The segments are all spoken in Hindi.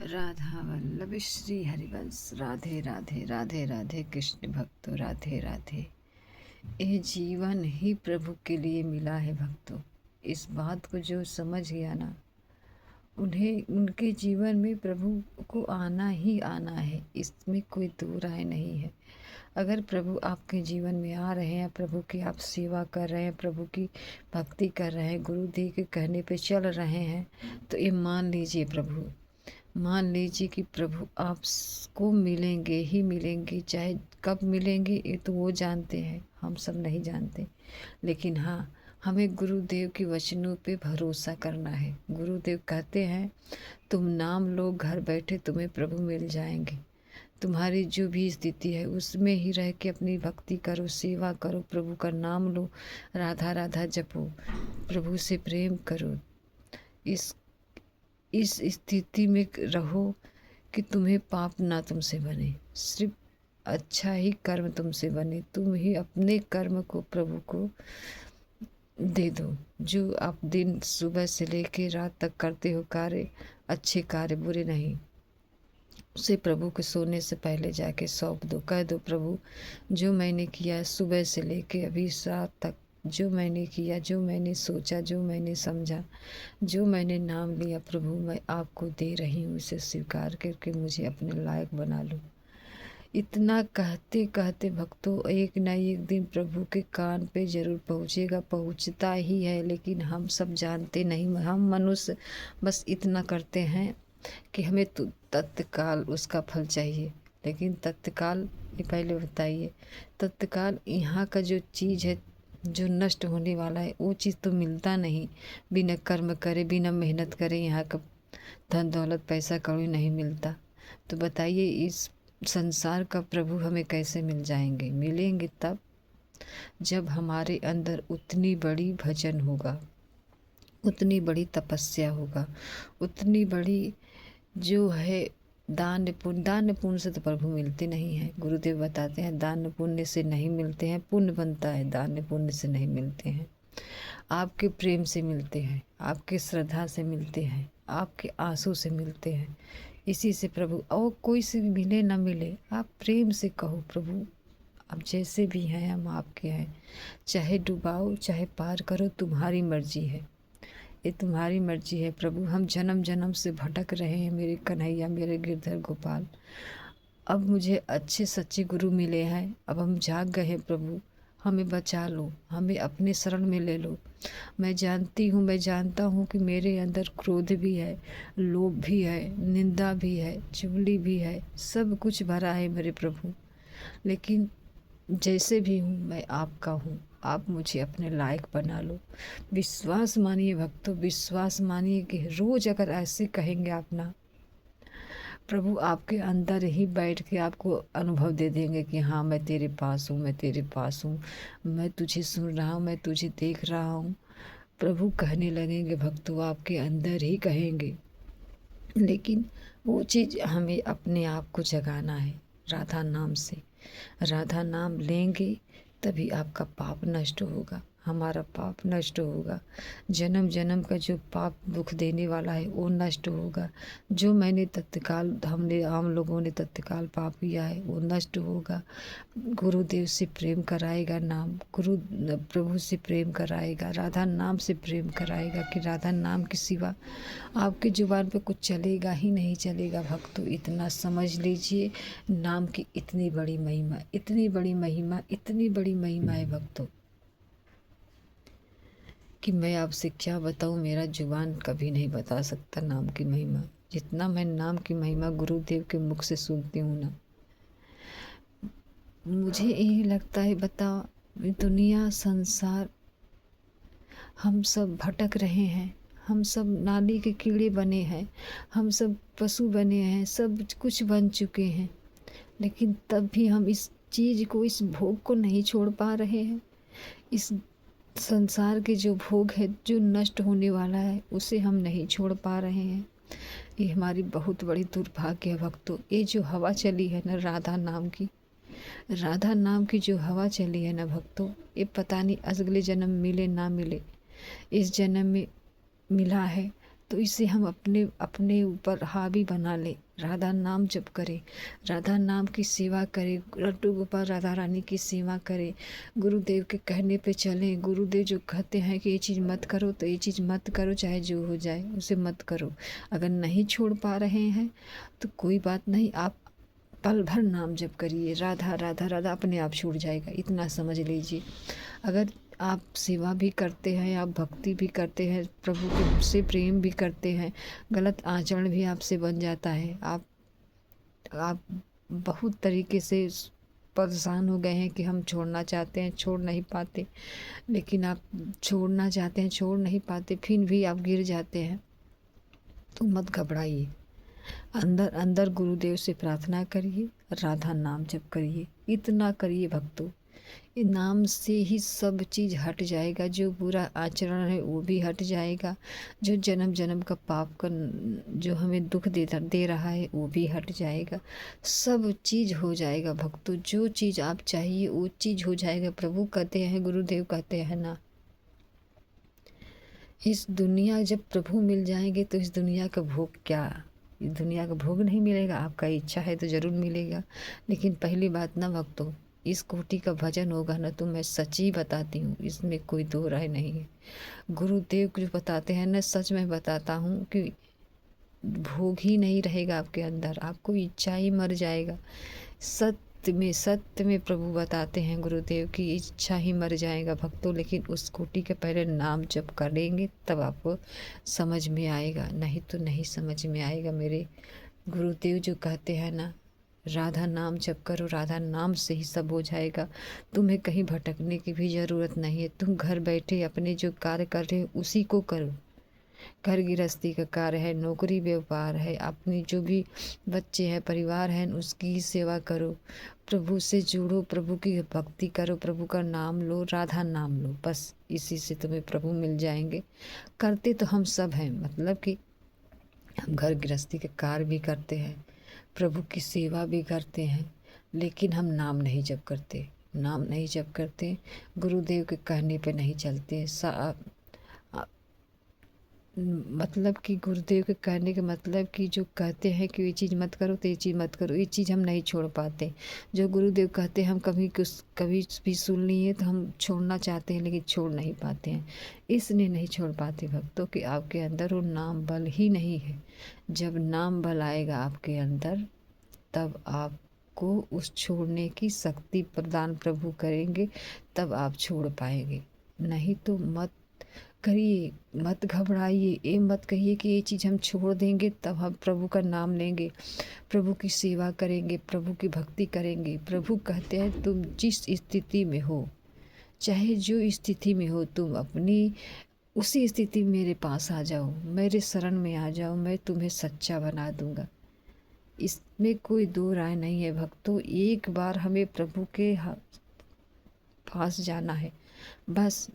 राधा वल्लभ श्री हरिवंश। राधे राधे राधे राधे कृष्ण भक्तों, राधे राधे। ये जीवन ही प्रभु के लिए मिला है भक्तों। इस बात को जो समझ गया ना, उन्हें उनके जीवन में प्रभु को आना ही आना है, इसमें कोई दो राय नहीं है। अगर प्रभु आपके जीवन में आ रहे हैं, प्रभु की आप सेवा कर रहे हैं, प्रभु की भक्ति कर रहे हैं, गुरुदेव के कहने पे चल रहे हैं, तो ये मान लीजिए मान लीजिए कि प्रभु आपको मिलेंगे ही मिलेंगे। चाहे कब मिलेंगे ये तो वो जानते हैं, हम सब नहीं जानते। लेकिन हाँ, हमें गुरुदेव के वचनों पे भरोसा करना है। गुरुदेव कहते हैं तुम नाम लो, घर बैठे तुम्हें प्रभु मिल जाएंगे। तुम्हारी जो भी स्थिति है उसमें ही रह के अपनी भक्ति करो, सेवा करो, प्रभु का नाम लो, राधा राधा जपो, प्रभु से प्रेम करो। इस स्थिति में रहो कि तुम्हें पाप ना तुमसे बने, सिर्फ अच्छा ही कर्म तुमसे बने। तुम ही अपने कर्म को प्रभु को दे दो। जो आप दिन सुबह से लेकर रात तक करते हो कार्य, अच्छे कार्य, बुरे नहीं, उसे प्रभु के सोने से पहले जाके सौंप दो। कह दो प्रभु, जो मैंने किया सुबह से लेके अभी रात तक, जो मैंने किया, जो मैंने सोचा, जो मैंने समझा, जो मैंने नाम लिया, प्रभु मैं आपको दे रही हूँ, इसे स्वीकार करके मुझे अपने लायक बना लो। इतना कहते कहते भक्तों एक न एक दिन प्रभु के कान पे जरूर पहुँचेगा, पहुँचता ही है। लेकिन हम सब जानते नहीं, हम मनुष्य बस इतना करते हैं कि हमें तो तत्काल उसका फल चाहिए। लेकिन तत्काल, ये पहले बताइए, तत्काल यहाँ का जो चीज़ है जो नष्ट होने वाला है वो चीज़ तो मिलता नहीं। बिना कर्म करे, बिना मेहनत करे यहाँ का धन दौलत पैसा कौड़ी नहीं मिलता। तो बताइए इस संसार का प्रभु हमें कैसे मिल जाएंगे? मिलेंगे तब जब हमारे अंदर उतनी बड़ी भजन होगा, उतनी बड़ी तपस्या होगा, उतनी बड़ी जो है दान पुण्य। दान पुण्य से तो प्रभु मिलते नहीं हैं। गुरुदेव बताते हैं दान पुण्य से नहीं मिलते हैं, पुण्य बनता है, दान पुण्य से नहीं मिलते हैं। आपके प्रेम से मिलते हैं, आपके श्रद्धा से मिलते हैं, आपके आंसू से मिलते हैं। इसी से प्रभु, और कोई से भी मिले ना मिले, आप प्रेम से कहो प्रभु आप जैसे भी हैं हम आपके हैं। चाहे डुबाओ चाहे पार करो, तुम्हारी मर्जी है, ये तुम्हारी मर्जी है प्रभु। हम जन्म जन्म से भटक रहे हैं मेरे कन्हैया, मेरे गिरधर गोपाल। अब मुझे अच्छे सच्चे गुरु मिले हैं, अब हम जाग गए हैं प्रभु, हमें बचा लो, हमें अपने शरण में ले लो। मैं जानती हूँ, मैं जानता हूँ कि मेरे अंदर क्रोध भी है, लोभ भी है, निंदा भी है, चुगली भी है, सब कुछ भरा है मेरे प्रभु। लेकिन जैसे भी हूँ मैं आपका हूँ, आप मुझे अपने लायक बना लो। विश्वास मानिए भक्तों, विश्वास मानिए कि रोज़ अगर ऐसे कहेंगे आप ना, प्रभु आपके अंदर ही बैठ के आपको अनुभव दे देंगे कि हाँ मैं तेरे पास हूँ, मैं तेरे पास हूँ, मैं तुझे सुन रहा हूँ, मैं तुझे देख रहा हूँ। प्रभु कहने लगेंगे भक्तों, आपके अंदर ही कहेंगे। लेकिन वो चीज़ हमें अपने आप को जगाना है राधा नाम से। राधा नाम लेंगे तभी आपका पाप नष्ट होगा, हमारा पाप नष्ट होगा। जन्म जन्म का जो पाप दुख देने वाला है वो नष्ट होगा। जो मैंने तत्काल हम लोगों ने तत्काल पाप किया है वो नष्ट होगा। गुरुदेव से प्रेम कराएगा नाम, प्रभु से प्रेम कराएगा, राधा नाम से प्रेम कराएगा कि राधा नाम के सिवा आपकी जुबान पे कुछ चलेगा ही नहीं चलेगा। भक्तों इतना समझ लीजिए, नाम की इतनी बड़ी महिमा, इतनी बड़ी महिमा, इतनी बड़ी महिमा है भक्तों कि मैं आपसे क्या बताऊं, मेरा जुबान कभी नहीं बता सकता नाम की महिमा। जितना मैं नाम की महिमा गुरुदेव के मुख से सुनती हूँ ना, मुझे यही लगता है, बताओ दुनिया संसार हम सब भटक रहे हैं, हम सब नाली के कीड़े बने हैं, हम सब पशु बने हैं, सब कुछ बन चुके हैं। लेकिन तब भी हम इस चीज़ को, इस भोग को नहीं छोड़ पा रहे हैं। इस संसार के जो भोग है, जो नष्ट होने वाला है, उसे हम नहीं छोड़ पा रहे हैं। ये हमारी बहुत बड़ी दुर्भाग्य है भक्तों। ये जो हवा चली है ना राधा नाम की, राधा नाम की जो हवा चली है ना भक्तों, ये पता नहीं अगले जन्म मिले ना मिले। इस जन्म में मिला है तो इसे हम अपने अपने ऊपर हावी बना ले। राधा नाम जप करें, राधा नाम की सेवा करें, लड्डू गोपाल राधा रानी की सेवा करें, गुरुदेव के कहने पे चलें। गुरुदेव जो कहते हैं कि ये चीज़ मत करो तो ये चीज़ मत करो, चाहे जो हो जाए उसे मत करो। अगर नहीं छोड़ पा रहे हैं तो कोई बात नहीं, आप पल भर नाम जप करिए, राधा राधा राधा, अपने आप छूट जाएगा, इतना समझ लीजिए। अगर आप सेवा भी करते हैं, आप भक्ति भी करते हैं, प्रभु के से प्रेम भी करते हैं, गलत आचरण भी आपसे बन जाता है, आप बहुत तरीके से परेशान हो गए हैं कि हम छोड़ना चाहते हैं, छोड़ नहीं पाते, लेकिन आप छोड़ना चाहते हैं, छोड़ नहीं पाते, फिर भी आप गिर जाते हैं, तो मत घबराइए। अंदर अंदर गुरुदेव से प्रार्थना करिए, राधा नाम जप करिए, इतना करिए भक्तों, ये नाम से ही सब चीज़ हट जाएगा। जो बुरा आचरण है वो भी हट जाएगा, जो जन्म जन्म का पाप का जो हमें दुख दे रहा है वो भी हट जाएगा, सब चीज़ हो जाएगा भक्तों। जो चीज़ आप चाहिए वो चीज़ हो जाएगा। प्रभु कहते हैं, गुरुदेव कहते हैं ना, इस दुनिया जब प्रभु मिल जाएंगे तो इस दुनिया का भोग क्या, इस दुनिया का भोग नहीं मिलेगा। आपका इच्छा है तो ज़रूर मिलेगा, लेकिन पहली बात ना भक्तों, इस कोटि का भजन होगा ना, तो मैं सच ही बताती हूँ, इसमें कोई दो राय नहीं है। गुरुदेव जो बताते हैं ना, सच में बताता हूँ कि भोग ही नहीं रहेगा आपके अंदर, आपको इच्छा ही मर जाएगा। सत्य में प्रभु बताते हैं गुरुदेव की इच्छा ही मर जाएगा भक्तों। लेकिन उस कोटि के पहले नाम जप करेंगे तब आपको समझ में आएगा, नहीं तो नहीं समझ में आएगा। मेरे गुरुदेव जो कहते हैं ना, राधा नाम जप करो, राधा नाम से ही सब हो जाएगा। तुम्हें कहीं भटकने की भी ज़रूरत नहीं है। तुम घर बैठे अपने जो कार्य कर रहे हो उसी को करो। घर गृहस्थी का कार्य है, नौकरी व्यापार है, अपनी जो भी बच्चे हैं, परिवार है, उसकी ही सेवा करो। प्रभु से जुड़ो, प्रभु की भक्ति करो, प्रभु का नाम लो, राधा नाम लो, बस इसी से तुम्हें प्रभु मिल जाएंगे। करते तो हम सब हैं, मतलब कि हम घर गृहस्थी के कार्य भी करते हैं, प्रभु की सेवा भी करते हैं, लेकिन हम नाम नहीं जप करते, नाम नहीं जप करते, गुरुदेव के कहने पे नहीं चलते। मतलब कि गुरुदेव के कहने के मतलब कि जो कहते हैं कि ये चीज़ मत करो तो ये चीज़ मत करो, ये चीज़ हम नहीं छोड़ पाते। जो गुरुदेव कहते हैं हम कभी भी सुन लिए तो हम छोड़ना चाहते हैं, लेकिन छोड़ नहीं पाते हैं। इसलिए नहीं छोड़ पाते भक्तों कि आपके अंदर वो नाम बल ही नहीं है। जब नाम बल आएगा आपके अंदर, तब आपको उस छोड़ने की शक्ति प्रदान प्रभु करेंगे, तब आप छोड़ पाएंगे। नहीं तो मत करिए, मत घबराइए, ये मत कहिए कि ये चीज़ हम छोड़ देंगे तब हम प्रभु का नाम लेंगे, प्रभु की सेवा करेंगे, प्रभु की भक्ति करेंगे। प्रभु कहते हैं तुम जिस स्थिति में हो, चाहे जो स्थिति में हो, तुम अपनी उसी स्थिति में मेरे पास आ जाओ, मेरे शरण में आ जाओ, मैं तुम्हें सच्चा बना दूंगा। इसमें कोई दो राय नहीं है भक्तों। एक बार हमें प्रभु के पास जाना है, बस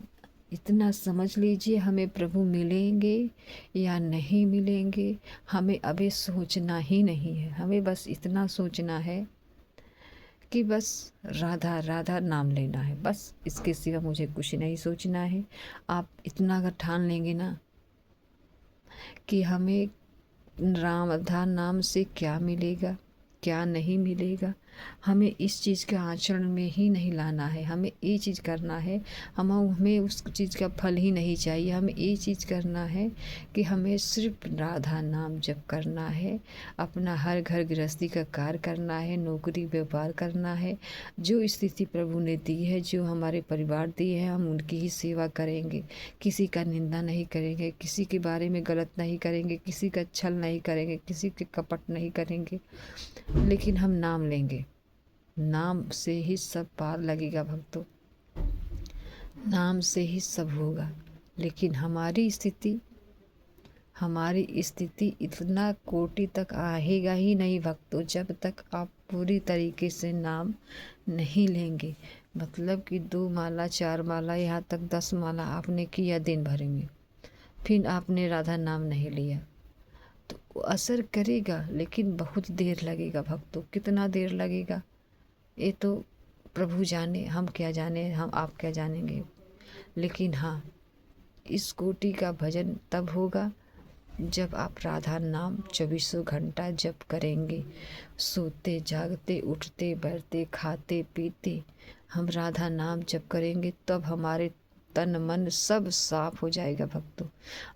इतना समझ लीजिए। हमें प्रभु मिलेंगे या नहीं मिलेंगे, हमें अभी सोचना ही नहीं है। हमें बस इतना सोचना है कि बस राधा राधा नाम लेना है, बस इसके सिवा मुझे कुछ नहीं सोचना है। आप इतना अगर ठान लेंगे ना कि हमें राधा नाम से क्या मिलेगा, क्या नहीं मिलेगा, हमें इस चीज़ के आचरण में ही नहीं लाना है। हमें ये चीज़ करना है, हमें उस चीज़ का फल ही नहीं चाहिए। हमें ये चीज़ करना है कि हमें सिर्फ राधा नाम जप करना है, अपना हर घर गृहस्थी का कार्य करना है, नौकरी व्यापार करना है। जो स्थिति प्रभु ने दी है, जो हमारे परिवार दिए हैं, हम उनकी ही सेवा करेंगे। किसी का निंदा नहीं करेंगे, किसी के बारे में गलत नहीं करेंगे, किसी का छल नहीं करेंगे, किसी के कपट नहीं करेंगे, लेकिन हम नाम लेंगे। नाम से ही सब पार लगेगा भक्तों, नाम से ही सब होगा। लेकिन हमारी स्थिति इतना कोटि तक आएगा ही नहीं भक्तों, जब तक आप पूरी तरीके से नाम नहीं लेंगे। मतलब कि 2 माला 4 माला यहाँ तक 10 माला आपने किया दिन भर में, फिर आपने राधा नाम नहीं लिया, तो असर करेगा, लेकिन बहुत देर लगेगा भक्तों। कितना देर लगेगा ये तो प्रभु जाने, हम क्या जाने, हम आप क्या जानेंगे। लेकिन हाँ, इस कोटि का भजन तब होगा जब आप राधा नाम 24 घंटा जप करेंगे, सोते जागते उठते बैठते खाते पीते हम राधा नाम जप करेंगे, तब हमारे तन मन सब साफ हो जाएगा भक्तों।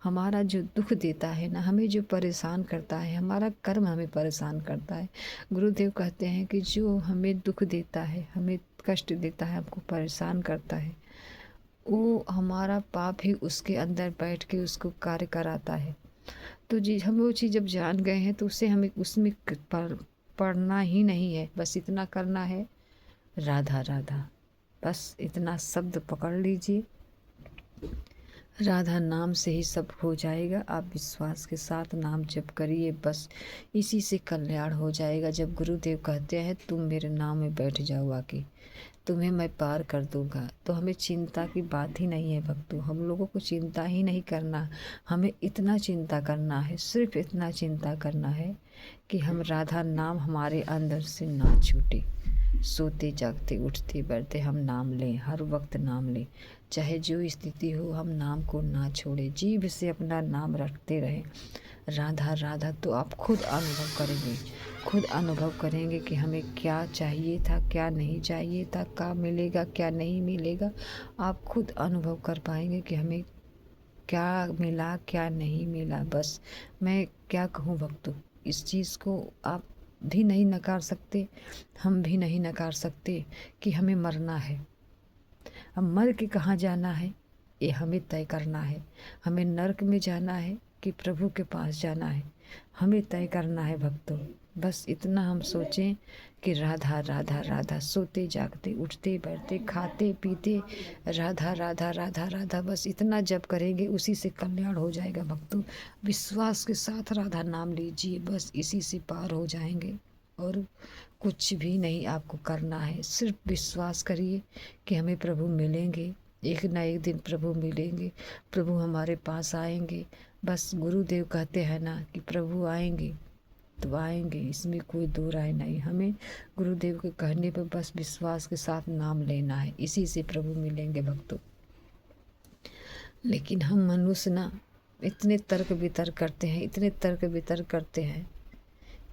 हमारा जो दुख देता है ना, हमें जो परेशान करता है, हमारा कर्म हमें परेशान करता है। गुरुदेव कहते हैं कि जो हमें दुख देता है, हमें कष्ट देता है, हमको परेशान करता है, वो हमारा पाप ही उसके अंदर बैठ के उसको कार्य कराता है। तो जी हम वो चीज़ जब जान गए हैं तो उससे हमें उसमें पढ़ना ही नहीं है, बस इतना करना है, राधा राधा, बस इतना शब्द पकड़ लीजिए। राधा नाम से ही सब हो जाएगा। आप विश्वास के साथ नाम जप करिए, बस इसी से कल्याण हो जाएगा। जब गुरुदेव कहते हैं तुम मेरे नाम में बैठ जाओ आके, तुम्हें मैं पार कर दूंगा, तो हमें चिंता की बात ही नहीं है भक्तों। हम लोगों को चिंता ही नहीं करना, हमें इतना चिंता करना है, सिर्फ इतना चिंता करना है कि हम राधा नाम हमारे अंदर से ना छूटे। सोते जागते उठते बैठते हम नाम लें, हर वक्त नाम लें, चाहे जो स्थिति हो हम नाम को ना छोड़ें, जीभ से अपना नाम रखते रहें, राधा राधा। तो आप खुद अनुभव करेंगे, खुद अनुभव करेंगे कि हमें क्या चाहिए था, क्या नहीं चाहिए था, क्या मिलेगा क्या नहीं मिलेगा। आप खुद अनुभव कर पाएंगे कि हमें क्या मिला क्या नहीं मिला। बस मैं क्या कहूँ भक्तों, इस चीज़ को आप भी नहीं नकार सकते, हम भी नहीं नकार सकते कि हमें मरना है। अब मर के कहाँ जाना है ये हमें तय करना है। हमें नरक में जाना है कि प्रभु के पास जाना है, हमें तय करना है भक्तों। बस इतना हम सोचें कि राधा राधा राधा, सोते जागते उठते बैठते खाते पीते राधा राधा राधा राधा, बस इतना जप करेंगे उसी से कल्याण हो जाएगा भक्तों। विश्वास के साथ राधा नाम लीजिए, बस इसी से पार हो जाएंगे। और कुछ भी नहीं आपको करना है, सिर्फ विश्वास करिए कि हमें प्रभु मिलेंगे, एक ना एक दिन प्रभु मिलेंगे, प्रभु हमारे पास आएंगे। बस गुरुदेव कहते हैं ना कि प्रभु आएंगे तो आएंगे, इसमें कोई दो राय नहीं। हमें गुरुदेव के कहने पर बस विश्वास के साथ नाम लेना है, इसी से प्रभु मिलेंगे भक्तों। लेकिन हम मनुष्य ना इतने तर्क वितर्क करते हैं, इतने तर्क वितर्क करते हैं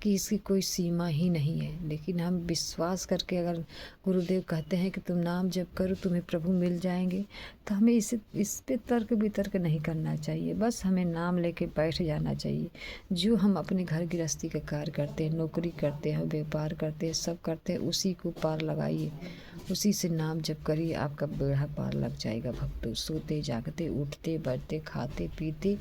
कि इसकी कोई सीमा ही नहीं है। लेकिन हम विश्वास करके अगर गुरुदेव कहते हैं कि तुम नाम जप करो तुम्हें प्रभु मिल जाएंगे, तो हमें इस पे तर्क वितर्क नहीं करना चाहिए, बस हमें नाम लेके बैठ जाना चाहिए। जो हम अपने घर गृहस्थी का कार्य करते हैं, नौकरी करते हैं, व्यापार करते हैं, सब करते हैं, उसी को पार लगाइए, उसी से नाम जप करिए, आपका बेड़ा पार लग जाएगा भक्तों। सोते जागते उठते बैठते खाते पीते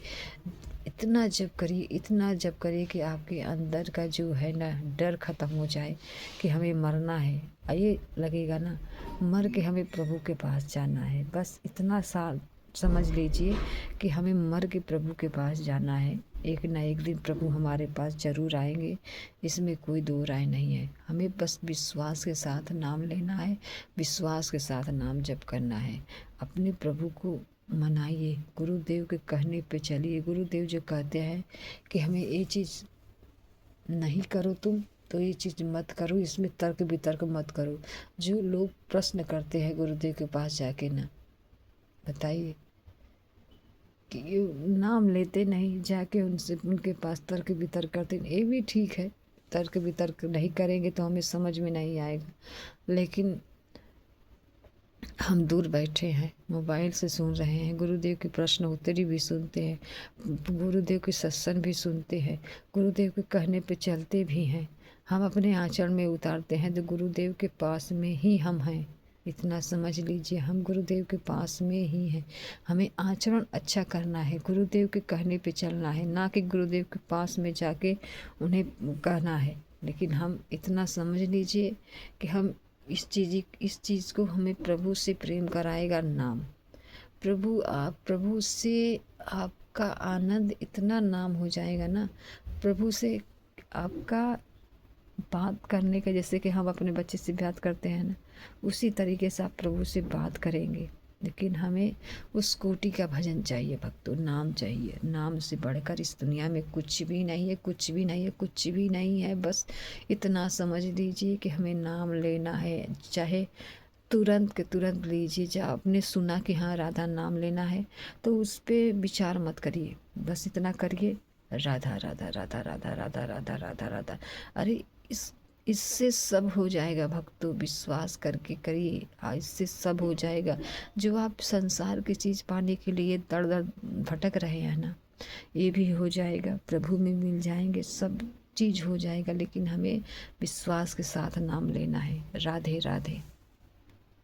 इतना जप करिए, इतना जप करिए कि आपके अंदर का जो है ना डर ख़त्म हो जाए कि हमें मरना है। ये लगेगा ना मर के हमें प्रभु के पास जाना है, बस इतना सा समझ लीजिए कि हमें मर के प्रभु के पास जाना है। एक ना एक दिन प्रभु हमारे पास ज़रूर आएंगे, इसमें कोई दो राय नहीं है। हमें बस विश्वास के साथ नाम लेना है, विश्वास के साथ नाम जप करना है। अपने प्रभु को मनाइए, गुरुदेव के कहने पे चलिए। गुरुदेव जो कहते हैं कि हमें ये चीज़ नहीं करो तुम, तो ये चीज़ मत करो, इसमें तर्क वितर्क मत करो। जो लोग प्रश्न करते हैं गुरुदेव के पास जाके ना, बताइए कि ये नाम लेते नहीं, जाके उनसे उनके पास तर्क वितर्क करते, ये भी ठीक है। तर्क वितर्क नहीं करेंगे तो हमें समझ में नहीं आएगा। लेकिन हम दूर बैठे हैं, मोबाइल से सुन रहे हैं, गुरुदेव के प्रश्न उत्तरी भी सुनते हैं, गुरुदेव के सत्संग भी सुनते हैं, गुरुदेव के कहने पे चलते भी हैं, हम अपने आचरण में उतारते हैं, तो गुरुदेव के पास में ही हम हैं। इतना समझ लीजिए, हम गुरुदेव के पास में ही हैं। हमें आचरण अच्छा करना है, गुरुदेव के कहने पे चलना है, ना कि गुरुदेव के पास में जाके उन्हें कहना है। लेकिन हम इतना समझ लीजिए कि हम इस चीज़ को हमें प्रभु से प्रेम कराएगा नाम। प्रभु से आपका आनंद इतना नाम हो जाएगा ना, प्रभु से आपका बात करने का, जैसे कि हम अपने बच्चे से बात करते हैं ना, उसी तरीके से आप प्रभु से बात करेंगे। लेकिन हमें उस कोटि का भजन चाहिए भक्तों, नाम चाहिए। नाम से बढ़कर इस दुनिया में कुछ भी नहीं है, कुछ भी नहीं है, कुछ भी नहीं है। बस इतना समझ लीजिए कि हमें नाम लेना है, चाहे तुरंत के तुरंत लीजिए। जब आपने सुना कि हाँ राधा नाम लेना है, तो उस पर विचार मत करिए, बस इतना करिए राधा राधा राधा राधा राधा राधा राधा राधा। अरे इससे सब हो जाएगा भक्तों, विश्वास करके करिए। इससे सब हो जाएगा। जो आप संसार की चीज़ पाने के लिए दर दर भटक रहे हैं ना, ये भी हो जाएगा, प्रभु में मिल जाएंगे, सब चीज़ हो जाएगा। लेकिन हमें विश्वास के साथ नाम लेना है। राधे राधे।